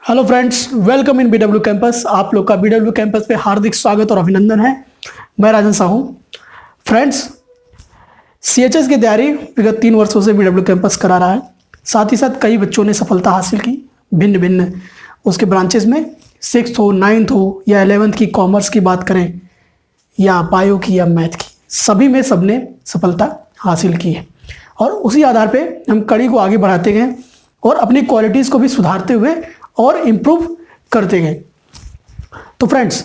Hello friends, welcome in BW campus. आप लोग का बीडब्ल्यू कैंपस पे हार्दिक स्वागत और अभिनंदन है। मैं राजन साहू। फ्रेंड्स, सीएचएस की तैयारी विगत 3 वर्षों से बीडब्ल्यू कैंपस करा रहा है। साथ ही साथ कई बच्चों ने सफलता हासिल की भिन्न भिन्न उसके ब्रांचेस में। 6th हो, 9th हो या 11th की, कॉमर्स की बात करें या बायो की या मैथ की, सभी में सबने सफलता हासिल की है। और उसी आधार पे हम कड़ी को आगे बढ़ाते गए और अपनी क्वालिटीज़ को भी सुधारते हुए और इम्प्रूव करते गए। तो फ्रेंड्स,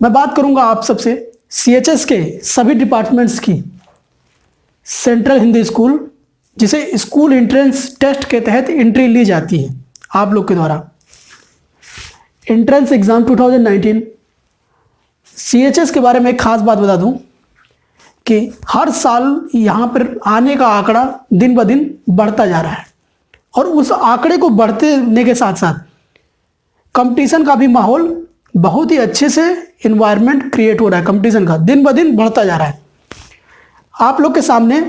मैं बात करूंगा आप सबसे सीएचएस के सभी डिपार्टमेंट्स की। सेंट्रल हिंदी स्कूल, जिसे स्कूल एंट्रेंस टेस्ट के तहत एंट्री ली जाती है आप लोग के द्वारा, एंट्रेंस एग्जाम 2019। सीएचएस के बारे में एक खास बात बता दूं कि हर साल यहाँ पर आने का आंकड़ा दिन ब दिन बढ़ता जा रहा है और उस आंकड़े को बढ़ने के साथ साथ कंपटीशन का भी माहौल बहुत ही अच्छे से इन्वायरमेंट क्रिएट हो रहा है। कंपटीशन का दिन ब दिन बढ़ता जा रहा है। आप लोग के सामने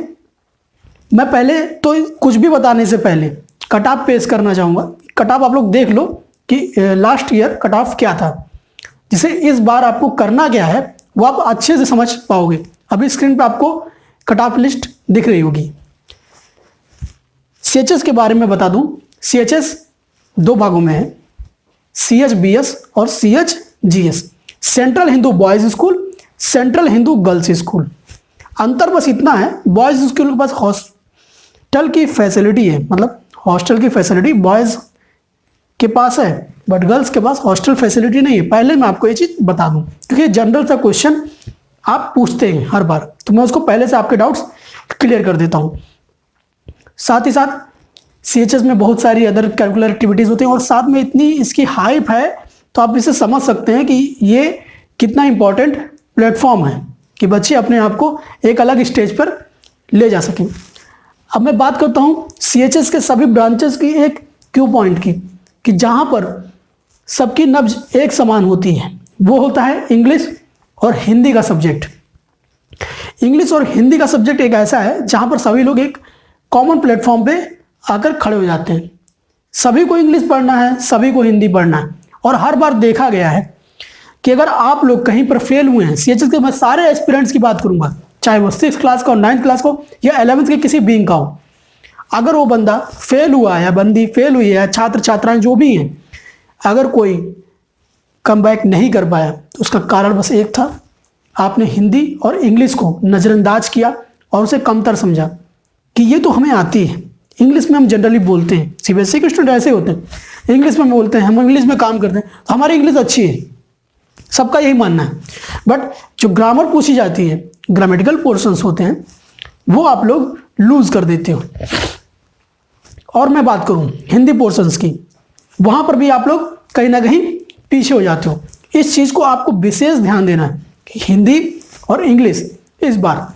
मैं पहले तो कुछ भी बताने से पहले कट ऑफ पेश करना चाहूँगा। कट ऑफ आप लोग देख लो कि लास्ट ईयर कट ऑफ क्या था, जिसे इस बार आपको करना क्या है वो आप अच्छे से समझ पाओगे। अभी स्क्रीन पर आपको कट ऑफ लिस्ट दिख रही होगी। सीएचएस के बारे में बता दूं, सीएचएस 2 भागों में है, CHBS और CHGS। Central Hindu boys school, central Hindu girls school. अंतर बस इतना है, बॉयज स्कूल के पास हॉस्टल की फैसिलिटी है, मतलब हॉस्टल की फैसिलिटी बॉयज के पास है, बट गर्ल्स के पास हॉस्टल फैसिलिटी नहीं है। पहले मैं आपको ये चीज़ बता दूं, क्योंकि जनरल सा क्वेश्चन आप पूछते हैं हर बार, तो मैं उसको पहले से आपके डाउट्स क्लियर कर देता हूँ। साथ ही साथ सीएचएस में बहुत सारी अदर करिकुलर एक्टिविटीज़ होती हैं और साथ में इतनी इसकी हाइप है, तो आप इसे समझ सकते हैं कि ये कितना इम्पोर्टेंट प्लेटफॉर्म है कि बच्चे अपने आप को एक अलग स्टेज पर ले जा सकें। अब मैं बात करता हूँ सीएचएस के सभी ब्रांचेस की एक क्यू पॉइंट की, कि जहाँ पर सबकी नब्ज एक समान होती है, वो होता है इंग्लिश और हिंदी का सब्जेक्ट। इंग्लिश और हिंदी का सब्जेक्ट एक ऐसा है जहाँ पर सभी लोग एक कॉमन प्लेटफॉर्म पे आकर खड़े हो जाते हैं। सभी को इंग्लिश पढ़ना है, सभी को हिंदी पढ़ना है। और हर बार देखा गया है कि अगर आप लोग कहीं पर फेल हुए हैं, सीएचएस के मैं सारे एस्पिरेंट्स की बात करूंगा, चाहे वो 6th क्लास का हो, 9th क्लास का हो या 11th के किसी विंग का हो, अगर वो बंदा फेल हुआ है या बंदी फेल हुई है, छात्र छात्राएं जो भी हैं, अगर कोई कम बैक नहीं कर पाया तो उसका कारण बस एक था, आपने हिंदी और इंग्लिश को नज़रअंदाज किया और उसे कमतर समझा कि ये तो हमें आती है। इंग्लिश में हम जनरली बोलते हैं, सीबीएसई के स्टूडेंट ऐसे होते हैं, इंग्लिश में बोलते हैं, हम इंग्लिश में काम करते हैं, तो हमारी इंग्लिश अच्छी है, सबका यही मानना है। बट जो ग्रामर पूछी जाती है, ग्रामेटिकल पोर्शंस होते हैं, वो आप लोग लूज कर देते हो। और मैं बात करूं हिंदी पोर्शंस की, वहां पर भी आप लोग कहीं ना कहीं पीछे हो जाते हो। इस चीज़ को आपको विशेष ध्यान देना है कि हिंदी और इंग्लिश इस बार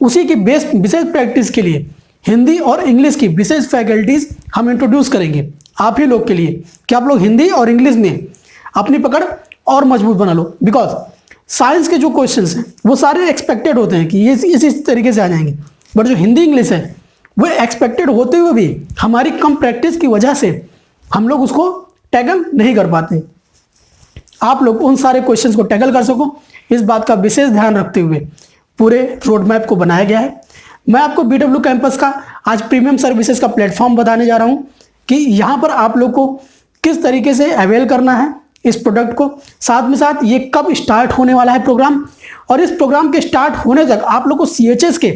उसी की बेस्ट विशेष प्रैक्टिस के लिए हिंदी और इंग्लिश की विशेष फैकल्टीज हम इंट्रोड्यूस करेंगे आप ही लोग के लिए, कि आप लोग हिंदी और इंग्लिश में अपनी पकड़ और मजबूत बना लो। बिकॉज साइंस के जो क्वेश्चंस हैं वो सारे एक्सपेक्टेड होते हैं कि ये इस तरीके से आ जाएंगे, बट जो हिंदी इंग्लिश है वो एक्सपेक्टेड होते हुए भी हमारी कम प्रैक्टिस की वजह से हम लोग उसको टैकल नहीं कर पाते। आप लोग उन सारे क्वेश्चंस को टैकल कर सको, इस बात का विशेष ध्यान रखते हुए पूरे रोड मैप को बनाया गया है। मैं आपको बीडब्ल्यू कैंपस का आज प्रीमियम सर्विसेज का प्लेटफॉर्म बताने जा रहा हूं कि यहां पर आप लोग को किस तरीके से अवेल करना है इस प्रोडक्ट को। साथ में साथ ये कब स्टार्ट होने वाला है प्रोग्राम, और इस प्रोग्राम के स्टार्ट होने तक आप लोग को सीएचएस के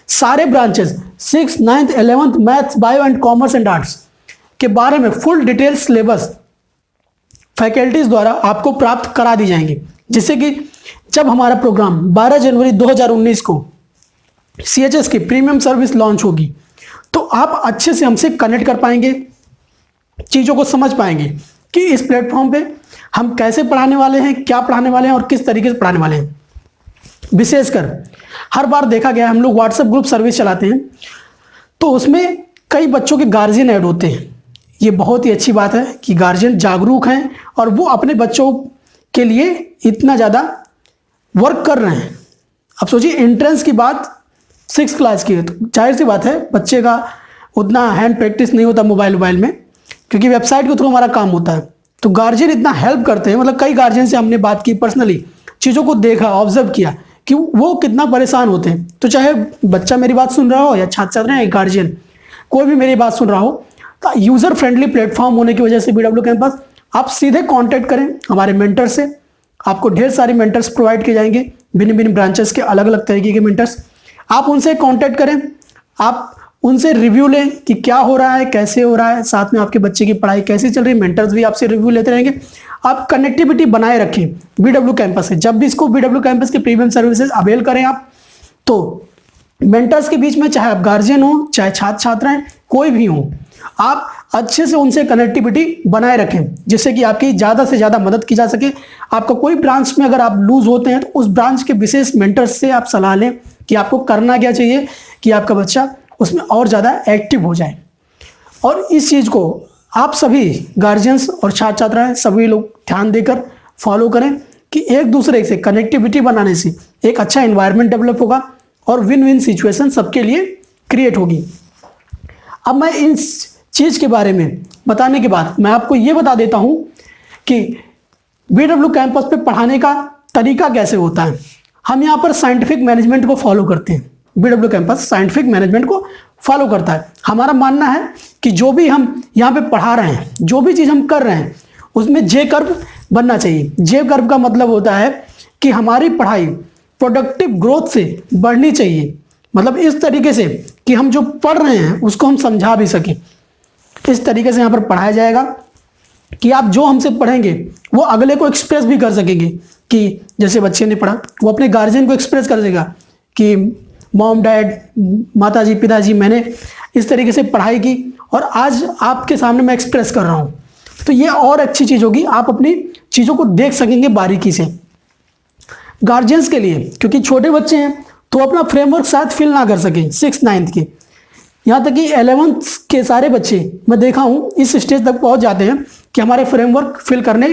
सारे branches 6th, 9th, 11th maths, bio and commerce and arts के बारे में फुल डिटेल सिलेबस फैकल्टीज द्वारा आपको प्राप्त करा दी जाएंगी, जिससे कि जब हमारा प्रोग्राम 12 जनवरी 2019 को सीएचएस की प्रीमियम सर्विस लॉन्च होगी तो आप अच्छे से हमसे कनेक्ट कर पाएंगे, चीज़ों को समझ पाएंगे कि इस प्लेटफॉर्म पे हम कैसे पढ़ाने वाले हैं, क्या पढ़ाने वाले हैं और किस तरीके से पढ़ाने वाले हैं। विशेषकर हर बार देखा गया, हम लोग व्हाट्सएप ग्रुप सर्विस चलाते हैं तो उसमें कई बच्चों के गार्जियन ऐड होते हैं। ये बहुत ही अच्छी बात है कि गार्जियन जागरूक हैं और वो अपने बच्चों के लिए इतना ज़्यादा वर्क कर रहे हैं। अब सोचिए, एंट्रेंस की बात 6th क्लास की है तो जाहिर सी बात है बच्चे का उतना हैंड प्रैक्टिस नहीं होता मोबाइल में, क्योंकि वेबसाइट के थ्रू हमारा काम होता है। तो गार्जियन इतना हेल्प करते हैं, मतलब कई गार्जियन से हमने बात की, पर्सनली चीज़ों को देखा, ऑब्जर्व किया कि वो कितना परेशान होते हैं। तो चाहे बच्चा मेरी बात सुन रहा हो या छात्र छात्र हैं, गार्जियन कोई भी मेरी बात सुन रहा हो, तो यूज़र फ्रेंडली प्लेटफॉर्म होने की वजह से BW कैंपस आप सीधे कांटेक्ट करें हमारे मेंटर से। आपको ढेर सारे मेंटर्स प्रोवाइड किए जाएंगे, भिन्न भिन्न ब्रांचेस के अलग अलग तरीके के मेंटर्स। आप उनसे कांटेक्ट करें, आप उनसे रिव्यू लें कि क्या हो रहा है, कैसे हो रहा है, साथ में आपके बच्चे की पढ़ाई कैसी चल रही है। मेंटर्स भी आपसे रिव्यू लेते रहेंगे। आप कनेक्टिविटी बनाए रखें BW कैंपस से। जब भी इसको BW कैंपस के प्रीमियम सर्विसेज अवेल करें आप, तो मेंटर्स के बीच में, चाहे आप गार्जियन हो, चाहे छात्र छात्रा हैं, कोई भी हो, आप अच्छे से उनसे कनेक्टिविटी बनाए रखें, जिससे कि आपकी ज़्यादा से ज़्यादा मदद की जा सके। आपका कोई ब्रांच में अगर आप लूज होते हैं, तो उस ब्रांच के विशेष मेंटर्स से आप सलाह लें कि आपको करना क्या चाहिए कि आपका बच्चा उसमें और ज़्यादा एक्टिव हो जाए। और इस चीज़ को आप सभी गार्जियंस और छात्र छात्राएं सभी लोग ध्यान देकर फॉलो करें कि एक दूसरे से कनेक्टिविटी बनाने से एक अच्छा एनवायरनमेंट डेवलप होगा और विन विन सिचुएशन सबके लिए क्रिएट होगी। अब मैं इन चीज़ के बारे में बताने के बाद मैं आपको ये बता देता हूँ कि BW कैंपस पे पढ़ाने का तरीका कैसे होता है। हम यहाँ पर साइंटिफिक मैनेजमेंट को फॉलो करते हैं। BW कैंपस साइंटिफिक मैनेजमेंट को फॉलो करता है। हमारा मानना है कि जो भी हम यहाँ पे पढ़ा रहे हैं, जो भी चीज़ हम कर रहे हैं, उसमें J कर्व बनना चाहिए। J कर्व का मतलब होता है कि हमारी पढ़ाई प्रोडक्टिव ग्रोथ से बढ़नी चाहिए। मतलब इस तरीके से कि हम जो पढ़ रहे हैं उसको हम समझा भी सकें। इस तरीके से यहाँ पर पढ़ाया जाएगा कि आप जो हमसे पढ़ेंगे वो अगले को एक्सप्रेस भी कर सकेंगे। कि जैसे बच्चे ने पढ़ा, वो अपने गार्जियन को एक्सप्रेस कर देगा कि मॉम डैड, माता जी, पिताजी, मैंने इस तरीके से पढ़ाई की और आज आपके सामने मैं एक्सप्रेस कर रहा हूँ। तो ये और अच्छी चीज़ होगी, आप अपनी चीज़ों को देख सकेंगे बारीकी से। गार्जियंस के लिए, क्योंकि छोटे बच्चे हैं तो अपना फ्रेमवर्क शायद फिल ना कर सकें 6th 9th के, यहाँ तक कि 11th के सारे बच्चे मैं देखा हूँ इस स्टेज तक पहुँच जाते हैं कि हमारे फ्रेमवर्क फिल करने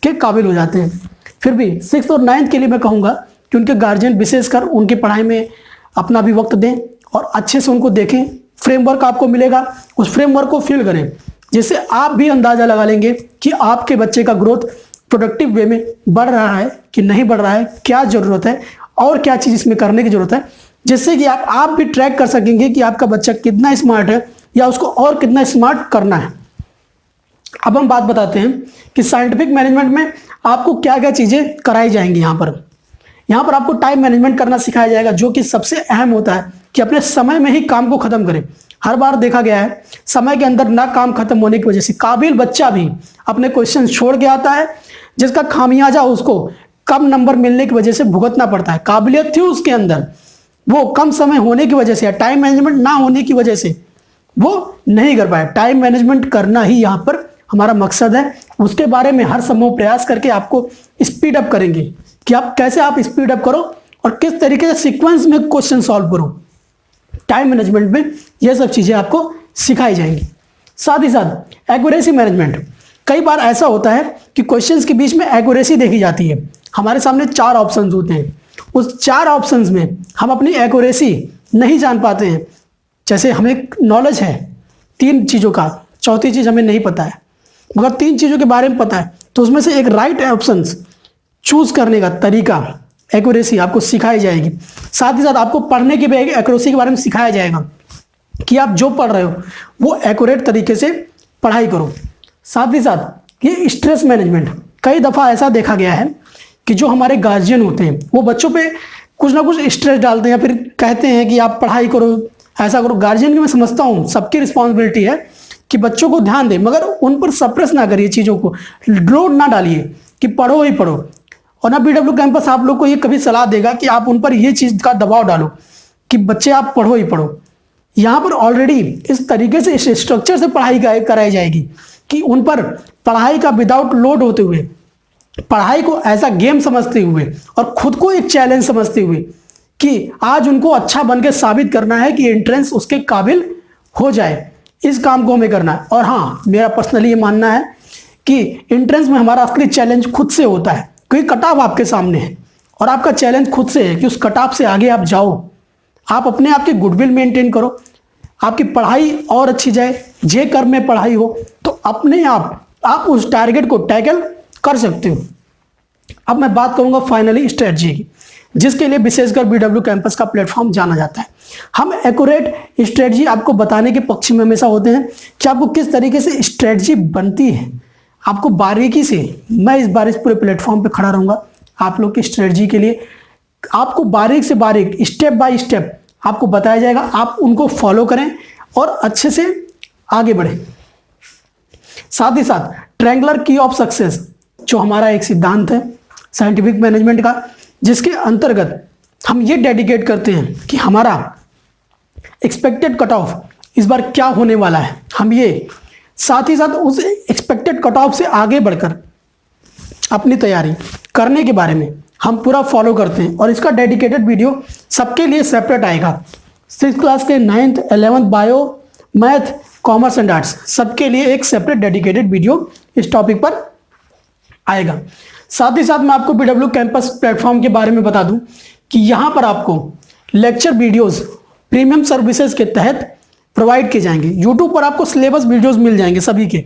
के काबिल हो जाते हैं। फिर भी 6th और 9th के लिए मैं कहूँगा कि उनके गार्जियन विशेषकर उनकी पढ़ाई में अपना भी वक्त दें और अच्छे से उनको देखें। फ्रेमवर्क आपको मिलेगा, उस फ्रेमवर्क को फिल करें, जिससे आप भी अंदाज़ा लगा लेंगे कि आपके बच्चे का ग्रोथ प्रोडक्टिव वे में बढ़ रहा है कि नहीं बढ़ रहा है, क्या ज़रूरत है और क्या चीज़ इसमें करने की ज़रूरत है, जिससे कि आप भी ट्रैक कर सकेंगे कि आपका बच्चा कितना स्मार्ट है या उसको और कितना स्मार्ट करना है। अब हम बात बताते हैं कि साइंटिफिक मैनेजमेंट में आपको क्या क्या चीज़ें कराई जाएंगी। यहाँ पर आपको टाइम मैनेजमेंट करना सिखाया जाएगा, जो कि सबसे अहम होता है कि अपने समय में ही काम को ख़त्म करें। हर बार देखा गया है समय के अंदर ना काम खत्म होने की वजह से काबिल बच्चा भी अपने क्वेश्चन छोड़ के आता है, जिसका खामियाजा उसको कम नंबर मिलने की वजह से भुगतना पड़ता है। काबिलियत थी उसके अंदर, वो कम समय होने की वजह से या टाइम मैनेजमेंट ना होने की वजह से वो नहीं कर पाया। टाइम मैनेजमेंट करना ही यहाँ पर हमारा मकसद है। उसके बारे में हर संभव प्रयास करके आपको स्पीड अप करेंगे कि आप कैसे आप स्पीड अप करो और किस तरीके से सीक्वेंस में क्वेश्चन सॉल्व करो। टाइम मैनेजमेंट में ये सब चीज़ें आपको सिखाई जाएंगी। साथ ही साथ एक्यूरेसी मैनेजमेंट। कई बार ऐसा होता है कि क्वेश्चंस के बीच में एक्यूरेसी देखी जाती है। हमारे सामने 4 ऑप्शंस होते हैं, उस 4 ऑप्शंस में हम अपनी एक्यूरेसी नहीं जान पाते हैं। जैसे हमें नॉलेज है 3 चीज़ों का, चौथी चीज़ हमें नहीं पता है, मगर 3 चीज़ों के बारे में पता है, तो उसमें से एक राइट ऑप्शंस चूज करने का तरीका, एक्यूरेसी आपको सिखाई जाएगी। साथ ही साथ आपको पढ़ने की भी एक्यूरेसी के बारे में सिखाया जाएगा कि आप जो पढ़ रहे हो वो एक्यूरेट तरीके से पढ़ाई करो। साथ ही साथ ये स्ट्रेस मैनेजमेंट। कई दफ़ा ऐसा देखा गया है कि जो हमारे गार्जियन होते हैं वो बच्चों पे कुछ ना कुछ स्ट्रेस डालते हैं या फिर कहते हैं कि आप पढ़ाई करो, ऐसा करो। गार्जियन की मैं समझता हूँ सबकी रिस्पॉन्सिबिलिटी है कि बच्चों को ध्यान दें, मगर उन पर सप्रेस ना करिए, चीज़ों को लोड ना डालिए कि पढ़ो ही पढ़ो। और ना BW कैंपस आप लोग को ये कभी सलाह देगा कि आप उन पर ये चीज़ का दबाव डालो कि बच्चे आप पढ़ो ही पढ़ो। यहाँ पर ऑलरेडी इस तरीके से इस स्ट्रक्चर से पढ़ाई कराई जाएगी कि उन पर पढ़ाई का विदाउट लोड होते हुए, पढ़ाई को ऐसा गेम समझते हुए और खुद को एक चैलेंज समझते हुए कि आज उनको अच्छा बन के साबित करना है कि एंट्रेंस उसके काबिल हो जाए। इस काम को हमें करना है। और हाँ, मेरा पर्सनली ये मानना है कि एंट्रेंस में हमारा असली चैलेंज खुद से होता है, क्योंकि कटाव आपके सामने है और आपका चैलेंज खुद से है कि उस कटाव से आगे आप जाओ। आप अपने आप की गुडविल मेंटेन करो, आपकी पढ़ाई और अच्छी जाए। जे कर्व में पढ़ाई हो तो अपने आप उस टारगेट को टैकल कर सकते हो। अब मैं बात करूंगा फाइनली स्ट्रेटजी की, जिसके लिए विशेषकर बीडब्ल्यू कैंपस का प्लेटफॉर्म जाना जाता है। हम एक्यूरेट स्ट्रेटजी आपको बताने के पक्ष में हमेशा होते हैं कि आपको किस तरीके से स्ट्रेटजी बनती है, आपको बारीकी से, मैं इस बार इस पूरे प्लेटफॉर्म पे खड़ा रहूंगा आप लोग की स्ट्रेटजी के लिए। आपको बारीक से बारीक, स्टेप बाय स्टेप आपको बताया जाएगा, आप उनको फॉलो करें और अच्छे से आगे बढ़ें। साथ ही साथ ट्रायंगुलर की ऑफ सक्सेस जो हमारा एक सिद्धांत है साइंटिफिक मैनेजमेंट का, जिसके अंतर्गत हम ये डेडिकेट करते हैं कि हमारा एक्सपेक्टेड कट ऑफ इस बार क्या होने वाला है, हम ये साथ ही साथ उस एक्सपेक्टेड कट ऑफ से आगे बढ़कर अपनी तैयारी करने के बारे में हम पूरा फॉलो करते हैं। और इसका डेडिकेटेड वीडियो सबके लिए सेपरेट आएगा। 6th क्लास के 9th 11th bio, math, commerce and arts सबके लिए एक सेपरेट डेडिकेटेड वीडियो इस टॉपिक पर आएगा। साथ ही साथ मैं आपको बीडब्ल्यू कैंपस प्लेटफॉर्म के बारे में बता दूं कि यहाँ पर आपको लेक्चर वीडियोस प्रीमियम सर्विसेज के तहत प्रोवाइड किए जाएंगे। यूट्यूब पर आपको सिलेबस वीडियोस मिल जाएंगे सभी के।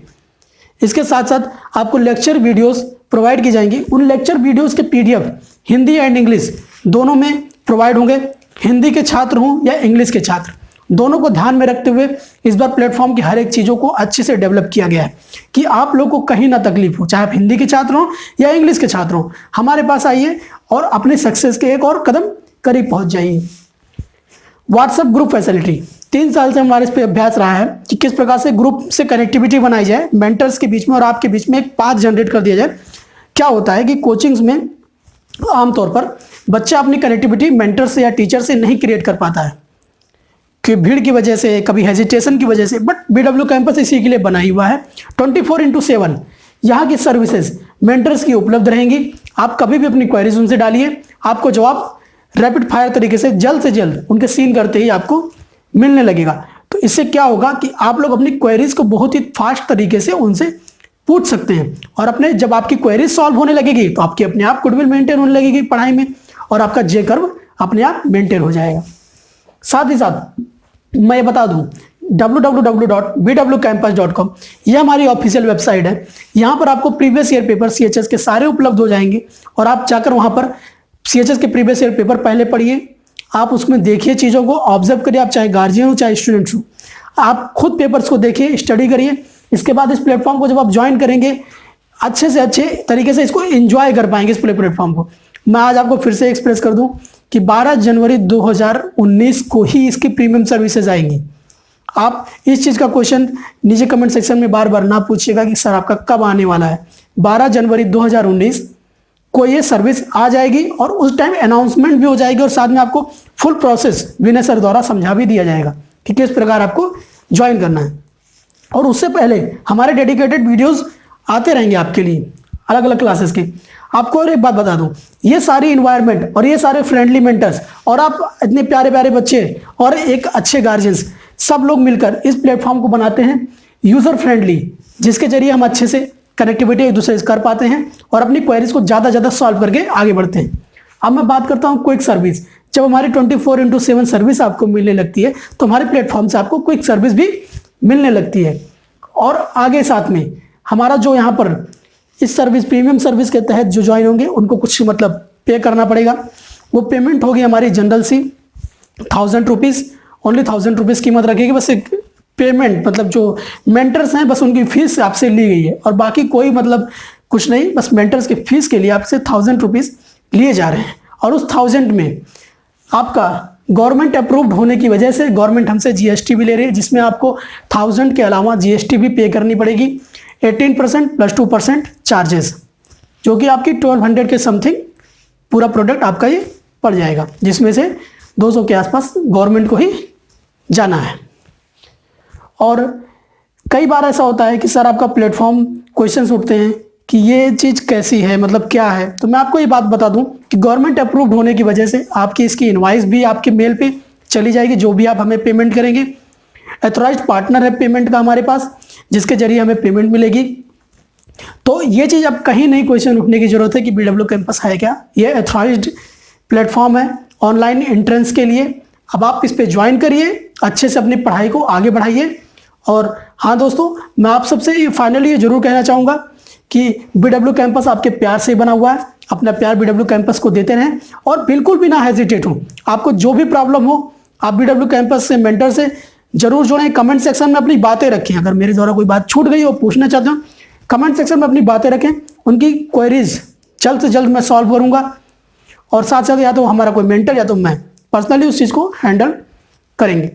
इसके साथ साथ आपको लेक्चर वीडियोस प्रोवाइड की जाएंगी। उन लेक्चर वीडियोस के पीडीएफ हिंदी एंड इंग्लिश दोनों में प्रोवाइड होंगे। हिंदी के छात्र हों या इंग्लिश के छात्र, दोनों को ध्यान में रखते हुए इस बार प्लेटफॉर्म की हर एक चीज़ों को अच्छे से डेवलप किया गया है कि आप लोग को कहीं ना तकलीफ हो, चाहे आप हिंदी के छात्र हों या इंग्लिश के छात्र हों, हमारे पास आइए और अपने सक्सेस के एक और कदम करीब पहुंच जाइए। व्हाट्सएप ग्रुप फैसिलिटी 3 साल से हमारे इस पर अभ्यास रहा है कि किस प्रकार से ग्रुप से कनेक्टिविटी बनाई जाए, मेंटर्स के बीच में और आपके बीच में एक पाथ जनरेट कर दिया जाए। क्या होता है कि कोचिंग्स में आमतौर पर बच्चा अपनी कनेक्टिविटी मेंटर से या टीचर से नहीं क्रिएट कर पाता है कि भीड़ की वजह से, कभी हेजिटेशन की वजह से। बट बीडब्ल्यू कैंपस इसी के लिए बना हुआ है। 24/7 यहाँ की सर्विसेज मेंटर्स की उपलब्ध रहेंगी। आप कभी भी अपनी क्वेरीज उनसे डालिए, आपको जवाब रैपिड फायर तरीके से जल्द उनके सीन करते ही आपको मिलने लगेगा। तो इससे क्या होगा कि आप लोग अपनी क्वेरीज को बहुत ही फास्ट तरीके से उनसे पूछ सकते हैं और अपने जब आपकी क्वेरीज सॉल्व होने लगेगी तो आपकी अपने आप गुडविल मेंटेन होने लगेगी पढ़ाई में और आपका जे कर्व अपने आप मेंटेन हो जाएगा। साथ ही साथ मैं ये बता दूं www.bwcampus.com यह हमारी ऑफिशियल वेबसाइट है। यहाँ पर आपको प्रीवियस ईयर पेपर सीएचएस के सारे उपलब्ध हो जाएंगे और आप जाकर वहाँ पर सीएचएस के प्रीवियस ईयर पेपर पहले पढ़िए, आप उसमें देखिए, चीज़ों को ऑब्जर्व करिए, आप चाहे गार्जियन हो चाहे स्टूडेंट्स हो, आप खुद पेपर्स को देखिए, स्टडी करिए। इसके बाद इस प्लेटफॉर्म को जब आप ज्वाइन करेंगे अच्छे से अच्छे तरीके से इसको एंजॉय कर पाएंगे इस प्लेटफॉर्म को। मैं आज आपको फिर से एक्सप्रेस कर दूं कि 12 जनवरी 2019 को ही इसकी प्रीमियम सर्विसेज आएंगी। आप इस चीज़ का क्वेश्चन नीचे कमेंट सेक्शन में बार बार ना पूछिएगा कि सर आपका कब आने वाला है। 12 जनवरी 2019 को ये सर्विस आ जाएगी और उस टाइम अनाउंसमेंट भी हो जाएगी और साथ में आपको फुल प्रोसेस विनय सर द्वारा समझा भी दिया जाएगा कि किस प्रकार आपको ज्वाइन करना है। और उससे पहले हमारे डेडिकेटेड वीडियोस आते रहेंगे आपके लिए अलग अलग क्लासेस के। आपको और एक बात बता दूं, ये सारी इन्वायरमेंट और ये सारे फ्रेंडली मेंटर्स और आप इतने प्यारे प्यारे बच्चे और एक अच्छे गार्जियंस सब लोग मिलकर इस प्लेटफॉर्म को बनाते हैं यूज़र फ्रेंडली, जिसके जरिए हम अच्छे से कनेक्टिविटी एक दूसरे से कर पाते हैं और अपनी क्वेरीज को ज़्यादा सॉल्व करके आगे बढ़ते हैं। अब मैं बात करता हूँ क्विक सर्विस। जब हमारी 24/7 सर्विस आपको मिलने लगती है तो हमारे प्लेटफॉर्म से आपको क्विक सर्विस भी मिलने लगती है। और आगे साथ में हमारा जो यहाँ पर इस सर्विस प्रीमियम सर्विस के तहत जो ज्वाइन होंगे उनको कुछ मतलब पे करना पड़ेगा। वो पेमेंट होगी हमारी जनरल सी 1000 रुपीज़, ओनली 1000 रुपीज़ कीमत रखेगी। बस एक पेमेंट मतलब जो मेंटर्स हैं बस उनकी फीस आपसे ली गई है और बाकी कोई मतलब कुछ नहीं, बस मेंटर्स की फीस के लिए आपसे 1000 रुपीज़ लिए जा रहे हैं। और उस 1000 में आपका गवर्नमेंट अप्रूव्ड होने की वजह से गवर्नमेंट हमसे जीएसटी भी ले रही है, जिसमें आपको 1000 के अलावा जीएसटी भी पे करनी पड़ेगी 18% + 2% चार्जेस, जो कि आपकी 1200 के समथिंग पूरा प्रोडक्ट आपका ये पड़ जाएगा, जिसमें से 200 के आसपास गवर्नमेंट को ही जाना है। और कई बार ऐसा होता है कि सर आपका प्लेटफॉर्म क्वेश्चंस उठते हैं कि ये चीज़ कैसी है, मतलब क्या है। तो मैं आपको ये बात बता दूं कि गवर्नमेंट अप्रूव्ड होने की वजह से आपकी इसकी इनवाइस भी आपके मेल पे चली जाएगी, जो भी आप हमें पेमेंट करेंगे। एथोराइज्ड पार्टनर है पेमेंट का हमारे पास, जिसके जरिए हमें पेमेंट मिलेगी। तो ये चीज़ अब कहीं नहीं क्वेश्चन उठने की जरूरत है कि बीडब्ल्यू कैंपस है क्या। ये एथोराइज्ड प्लेटफॉर्म है ऑनलाइन एंट्रेंस के लिए। अब आप इस पर ज्वाइन करिए, अच्छे से अपनी पढ़ाई को आगे बढ़ाइए और हाँ दोस्तों, मैं आप सबसे फाइनली ये जरूर कहना चाहूँगा कि BW कैंपस आपके प्यार से बना हुआ है। अपना प्यार BW कैंपस को देते रहें और बिल्कुल भी ना हेजिटेट हो। आपको जो भी प्रॉब्लम हो आप BW कैंपस से, मेंटर से जरूर जुड़ें। कमेंट सेक्शन में अपनी बातें रखें। अगर मेरे द्वारा कोई बात छूट गई हो, पूछना चाहते हो, कमेंट सेक्शन में अपनी बातें रखें। उनकी क्वेरीज जल्द से जल्द मैं सॉल्व करूँगा और साथ साथ या तो हमारा कोई मेंटर या तो मैं पर्सनली उस चीज़ को हैंडल करेंगे।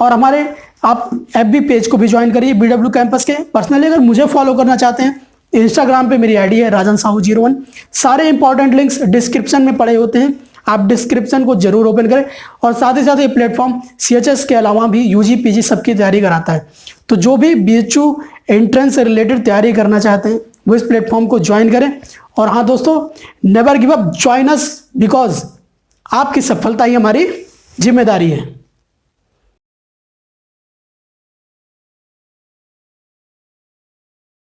और हमारे आप FB पेज को भी ज्वाइन करिए BW कैंपस के। पर्सनली अगर मुझे फॉलो करना चाहते हैं, इंस्टाग्राम पे मेरी आईडी है राजन साहू 01। सारे इंपॉर्टेंट लिंक्स डिस्क्रिप्शन में पड़े होते हैं, आप डिस्क्रिप्शन को जरूर ओपन करें। और साथ ही साथ ये प्लेटफॉर्म CHS के अलावा भी UG PG सबकी तैयारी कराता है। तो जो भी BHU एंट्रेंस से रिलेटेड तैयारी करना चाहते हैं वो इस प्लेटफॉर्म को ज्वाइन करें। और हाँ दोस्तों, never give up, join us, because आपकी सफलता ही हमारी जिम्मेदारी है।